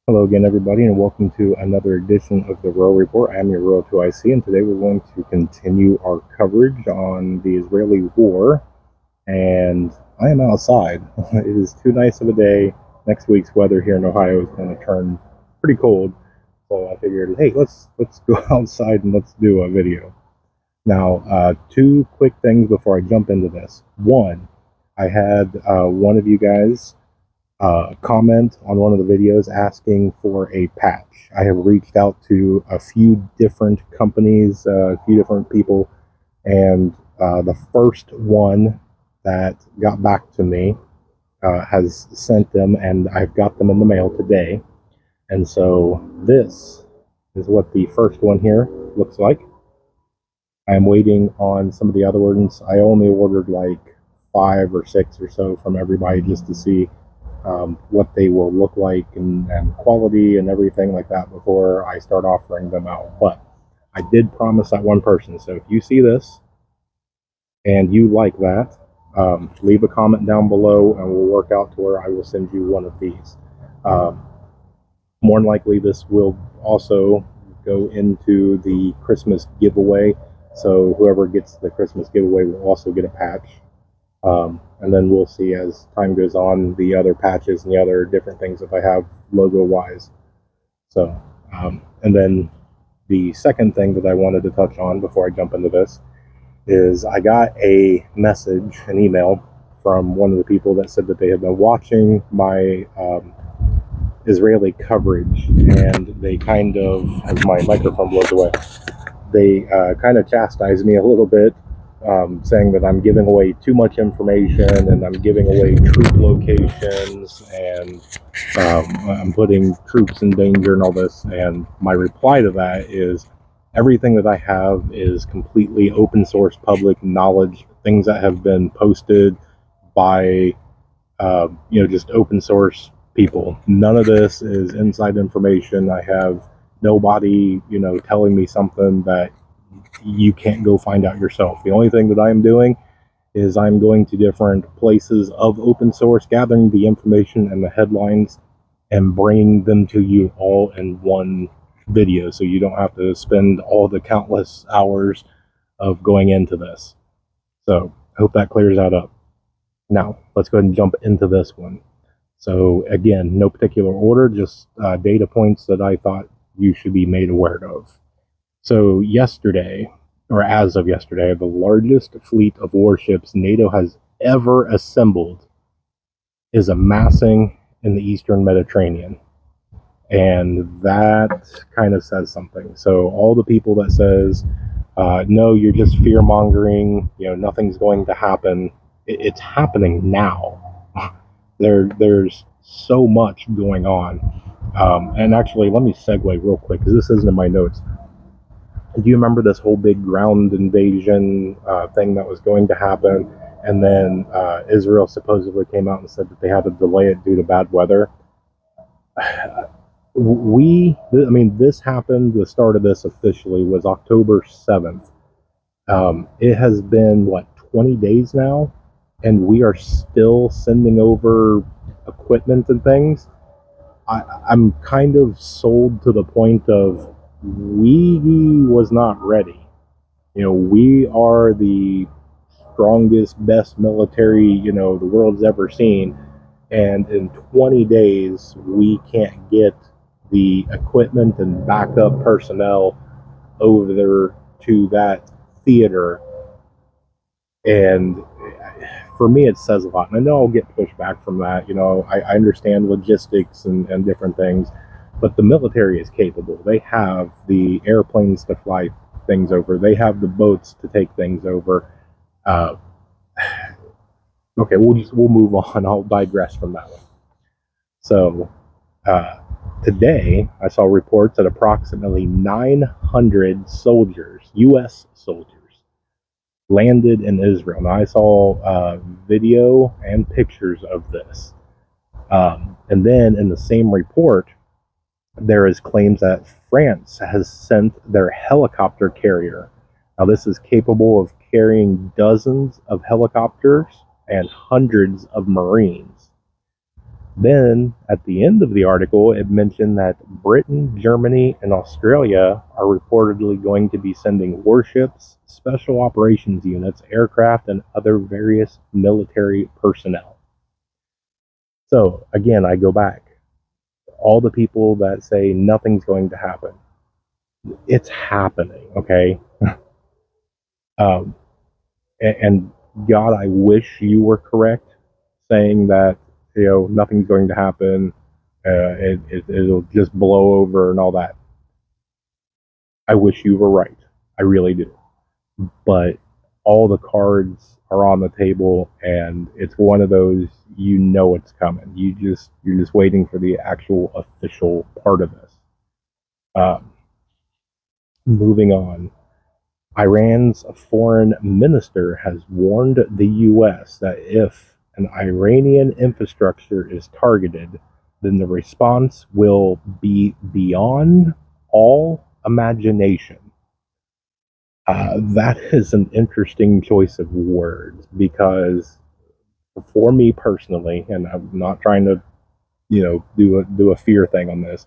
Hello again, everybody, and welcome to another edition of the Royal Report. I am your Royal 2IC, and today we're going to continue our coverage on the Israeli war. And I am outside. It is too nice of a day. Next week's weather here in Ohio is going to turn pretty cold, so I figured, hey, let's go outside and let's do a video. Now, two quick things before I jump into this. One, I had one of you guys comment on one of the videos asking for a patch. I have reached out to a few different companies, a few different people, and the first one that got back to me has sent them, and I've got them in the mail today. And so this is what the first one here looks like. I'm waiting on some of the other ones. I only ordered like 5 or 6 or so from everybody just to see what they will look like and quality and everything like that before I start offering them out. But I did promise that one person. So if you see this and you like that, leave a comment down below and we'll work out to where I will send you one of these. Um, More than likely, this will also go into the Christmas giveaway. So whoever gets the Christmas giveaway will also get a patch. And then we'll see as time goes on the other patches and the other different things that I have logo wise. So, and then the second thing that I wanted to touch on before I jump into this is I got a message, an email from one of the people that said that they had been watching my Israeli coverage, and they kind of, as my microphone blows away, they kind of chastised me a little bit, saying that I'm giving away too much information and I'm giving away troop locations and I'm putting troops in danger and all this. And my reply to that is everything that I have is completely open source public knowledge, things that have been posted by just open source people. None of this is inside information. I have nobody, telling me something that you can't go find out yourself. The only thing that I'm doing is I'm going to different places of open source, gathering the information and the headlines and bringing them to you all in one video so you don't have to spend all the countless hours of going into this. So I hope that clears that up. Now, let's go ahead and jump into this one. So again, no particular order, just data points that I thought you should be made aware of. So yesterday, or as of yesterday, the largest fleet of warships NATO has ever assembled is amassing in the Eastern Mediterranean. And that kind of says something. So all the people that says, no, you're just fear mongering, nothing's going to happen. It's happening now. There's so much going on. And actually, let me segue real quick because this isn't in my notes. Do you remember this whole big ground invasion thing that was going to happen? And then Israel supposedly came out and said that they had to delay it due to bad weather. This happened, the start of this officially was October 7th. It has been, 20 days now? And we are still sending over equipment and things. I'm kind of sold to the point of we was not ready. We are the strongest, best military, the world's ever seen. And in 20 days, we can't get the equipment and backup personnel over there to that theater. And for me, it says a lot. And I know I'll get pushback from that. I understand logistics and different things, but the military is capable. They have the airplanes to fly things over. They have the boats to take things over. Uh, okay, we'll move on. I'll digress from that one. So uh, today, I saw reports that approximately 900 soldiers, U.S. soldiers, landed in Israel. Now, I saw video and pictures of this. And then in the same report, there is claims that France has sent their helicopter carrier. Now, this is capable of carrying dozens of helicopters and hundreds of Marines. Then, at the end of the article, it mentioned that Britain, Germany, and Australia are reportedly going to be sending warships, special operations units, aircraft, and other various military personnel. So, again, I go back. All the people that say nothing's going to happen, it's happening, okay? um, and God, I wish you were correct saying that, nothing's going to happen, it'll just blow over and all that. I wish you were right. I really do. But all the cards are on the table, and it's one of those, it's coming. You're just waiting for the actual official part of this. Um, Moving on. Iran's foreign minister has warned the U.S. that if an Iranian infrastructure is targeted, then the response will be beyond all imagination. That is an interesting choice of words because, for me personally, and I'm not trying to, do a fear thing on this.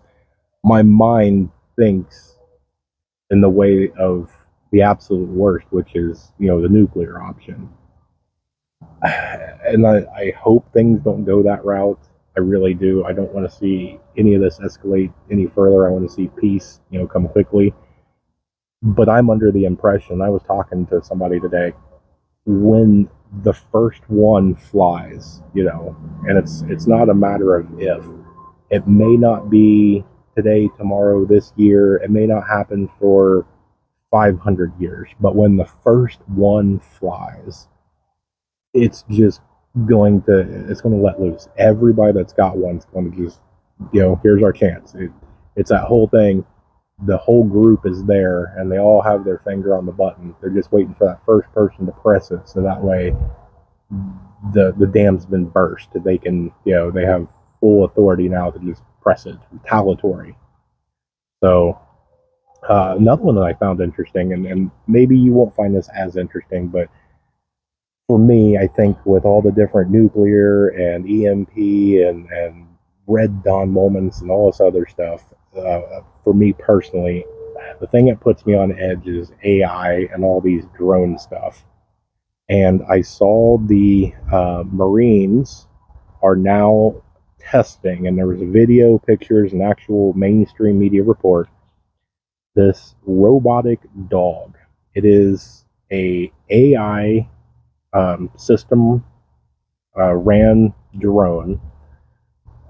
My mind thinks in the way of the absolute worst, which is, the nuclear option. And I hope things don't go that route. I really do. I don't want to see any of this escalate any further. I want to see peace, come quickly. But I'm under the impression, I was talking to somebody today, when the first one flies, and it's not a matter of if. It may not be today, tomorrow, this year. It may not happen for 500 years, but when the first one flies, it's just it's going to let loose. Everybody that's got one's going to just, here's our chance. It's that whole thing. The whole group is there, and they all have their finger on the button. They're just waiting for that first person to press it, so that way the dam's been burst. They can, they have full authority now to just press it. Retaliatory. So another one that I found interesting, and maybe you won't find this as interesting, but for me, I think with all the different nuclear and EMP and red dawn moments and all this other stuff, for me personally, the thing that puts me on edge is AI and all these drone stuff. And I saw the Marines are now testing, and there was a video, pictures, and actual mainstream media report, this robotic dog. It is a AI system ran drone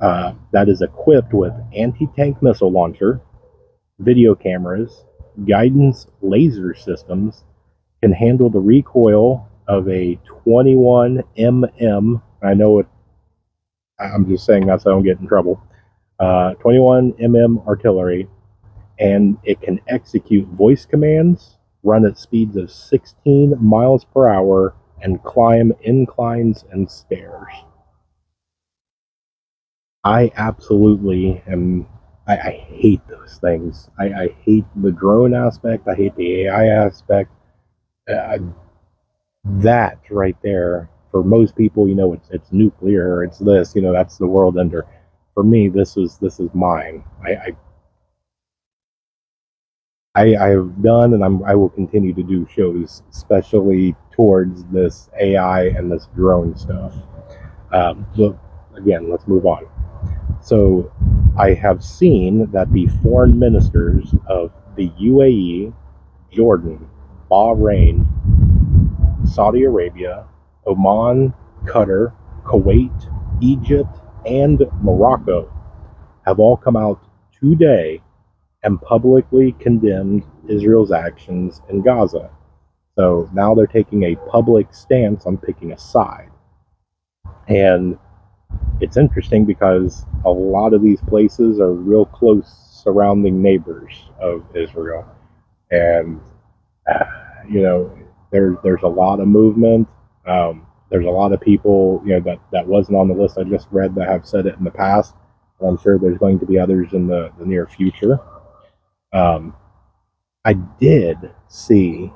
that is equipped with anti-tank missile launcher, video cameras, guidance laser systems, can handle the recoil of a 21 mm. I know it. I'm just saying that so I don't get in trouble. 21 mm artillery, and it can execute voice commands, run at speeds of 16 miles per hour, and climb inclines and stairs. I absolutely am. I hate those things. I hate the drone aspect. I hate the AI aspect. Uh, that right there, for most people, it's nuclear. It's this. That's the world ender. For me, this is mine. I have done, and I will continue to do shows, especially towards this AI and this drone stuff. But again, let's move on. So I have seen that the foreign ministers of the UAE, Jordan, Bahrain, Saudi Arabia, Oman, Qatar, Kuwait, Egypt, and Morocco have all come out today and publicly condemned Israel's actions in Gaza. So now they're taking a public stance on picking a side. And it's interesting because a lot of these places are real close surrounding neighbors of Israel. And, there's a lot of movement. There's a lot of people, that wasn't on the list I just read that have said it in the past. And I'm sure there's going to be others in the near future. I did see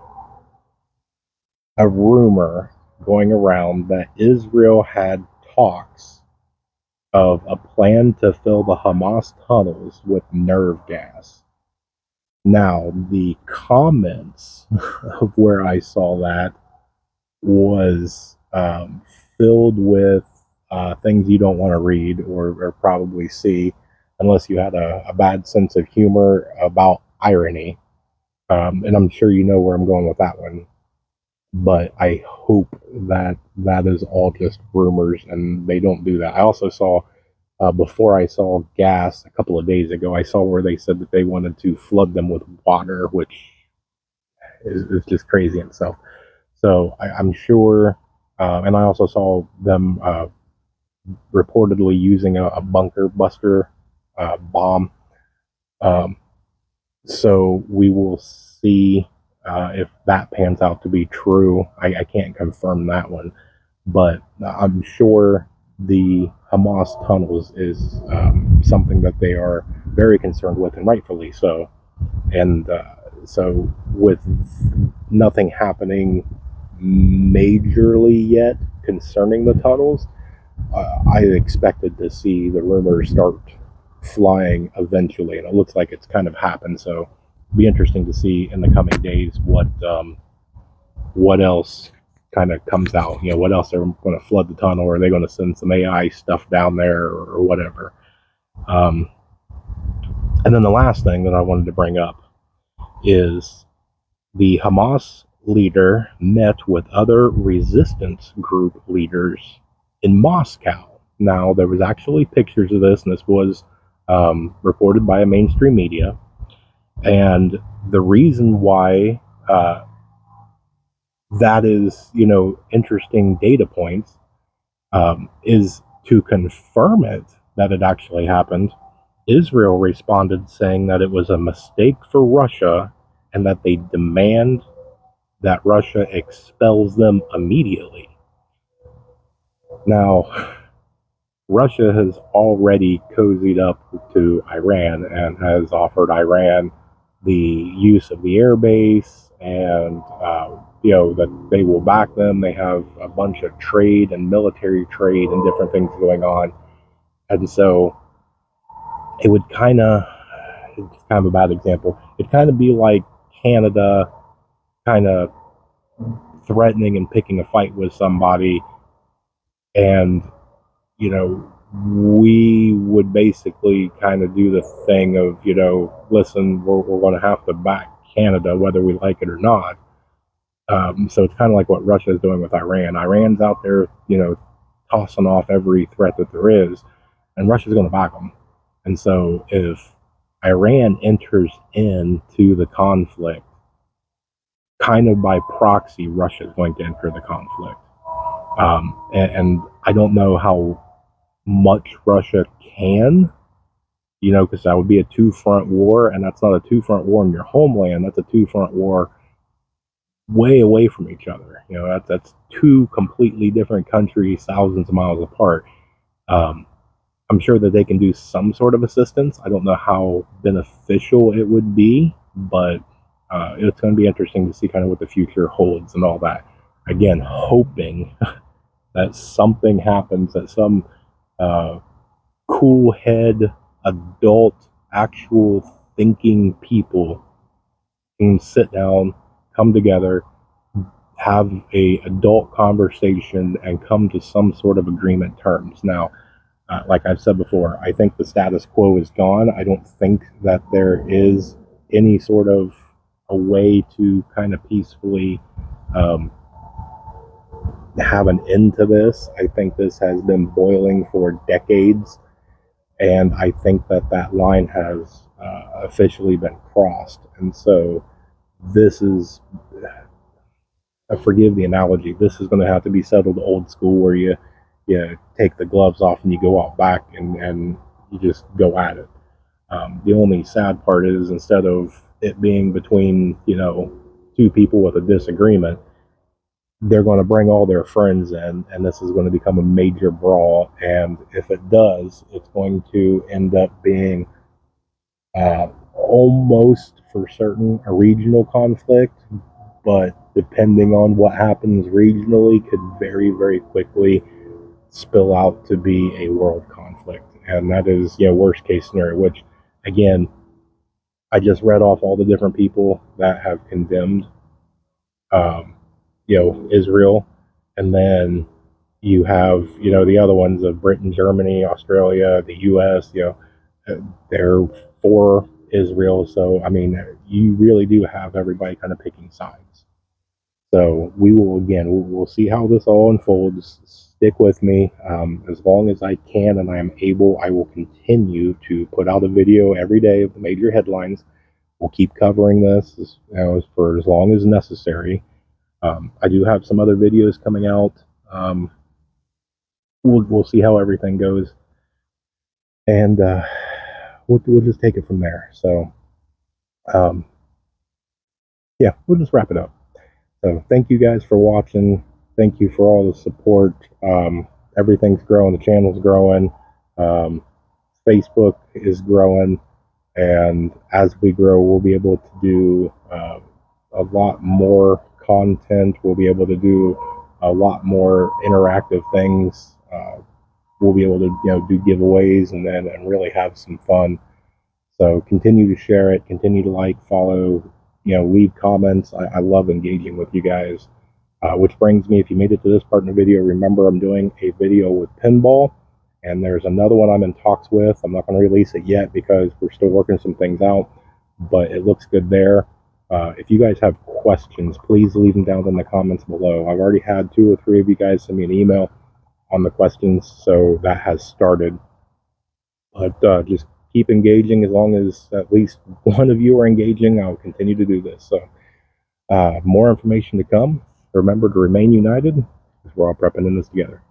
a rumor going around that Israel had talks of a plan to fill the Hamas tunnels with nerve gas. Now, the comments of where I saw that was filled with things you don't want to read or probably see unless you had a bad sense of humor about irony. And I'm sure you know where I'm going with that one. But I hope that that is all just rumors and they don't do that. I also saw, before I saw gas a couple of days ago, I saw where they said that they wanted to flood them with water, which is just crazy in itself. So I'm sure, and I also saw them reportedly using a bunker buster bomb. Um, so we will see if that pans out to be true. I can't confirm that one, but I'm sure the Hamas tunnels is something that they are very concerned with, and rightfully so. And so, with nothing happening majorly yet concerning the tunnels, I expected to see the rumors start flying eventually, and it looks like it's kind of happened. So, it'll be interesting to see in the coming days what else kind of comes out. You know, what else they're going to flood the tunnel, or are they going to send some AI stuff down there, or whatever. Um, and then the last thing that I wanted to bring up is the Hamas leader met with other resistance group leaders in Moscow. Now, there was actually pictures of this, and this was reported by a mainstream media. And the reason why that is, interesting data points is to confirm it that it actually happened. Israel responded saying that it was a mistake for Russia and that they demand that Russia expels them immediately. Now, Russia has already cozied up to Iran and has offered Iran the use of the airbase and, that they will back them. They have a bunch of trade and military trade and different things going on. And so it would it's kind of a bad example. It'd kind of be like Canada kind of threatening and picking a fight with somebody, and we would basically kind of do the thing of, listen, we're going to have to back Canada whether we like it or not. So it's kind of like what Russia is doing with Iran. Iran's out there, tossing off every threat that there is, and Russia's going to back them. And so if Iran enters into the conflict, kind of by proxy, Russia is going to enter the conflict. And I don't know how much Russia can, because that would be a two-front war, and that's not a two-front war in your homeland. That's a two-front war way away from each other. That's two completely different countries, thousands of miles apart. I'm sure that they can do some sort of assistance. I don't know how beneficial it would be, but it's going to be interesting to see kind of what the future holds and all that. Again, hoping that something happens, that some cool head, adult, actual thinking people can sit down, come together, have a adult conversation, and come to some sort of agreement terms. Now, like I've said before, I think the status quo is gone. I don't think that there is any sort of a way to kind of peacefully have an end to this. I think this has been boiling for decades, and I think that that line has officially been crossed. And so this is, forgive the analogy, this is going to have to be settled old school, where you take the gloves off and you go out back and you just go at it. The only sad part is, instead of it being between two people with a disagreement, they're going to bring all their friends in, and this is going to become a major brawl. And if it does, it's going to end up being almost for certain a regional conflict, but depending on what happens regionally, could very, very quickly spill out to be a world conflict. and that is, worst case scenario. Which, again, I just read off all the different people that have condemned, Israel, and then you have, the other ones of Britain, Germany, Australia, the U.S. They're for Israel. So, I mean, you really do have everybody kind of picking sides. So we'll see how this all unfolds. Stick with me. As long as I can and I am able, I will continue to put out a video every day of the major headlines. We'll keep covering this, for as long as necessary. I do have some other videos coming out. We'll see how everything goes, and we'll just take it from there. So, yeah, we'll just wrap it up. So, thank you guys for watching. Thank you for all the support. Everything's growing. The channel's growing. Facebook is growing, and as we grow, we'll be able to do a lot more content. We'll be able to do a lot more interactive things. We'll be able to do giveaways and really have some fun. So continue to share it, continue to like, follow, leave comments. I love engaging with you guys. Which brings me, if you made it to this part in the video, remember I'm doing a video with pinball, and there's another one I'm in talks with. I'm not going to release it yet because we're still working some things out, but it looks good there. If you guys have questions, please leave them down in the comments below. I've already had 2 or 3 of you guys send me an email on the questions, so that has started. But just keep engaging. As long as at least one of you are engaging, I'll continue to do this. So more information to come. Remember to remain united, because we're all prepping in this together.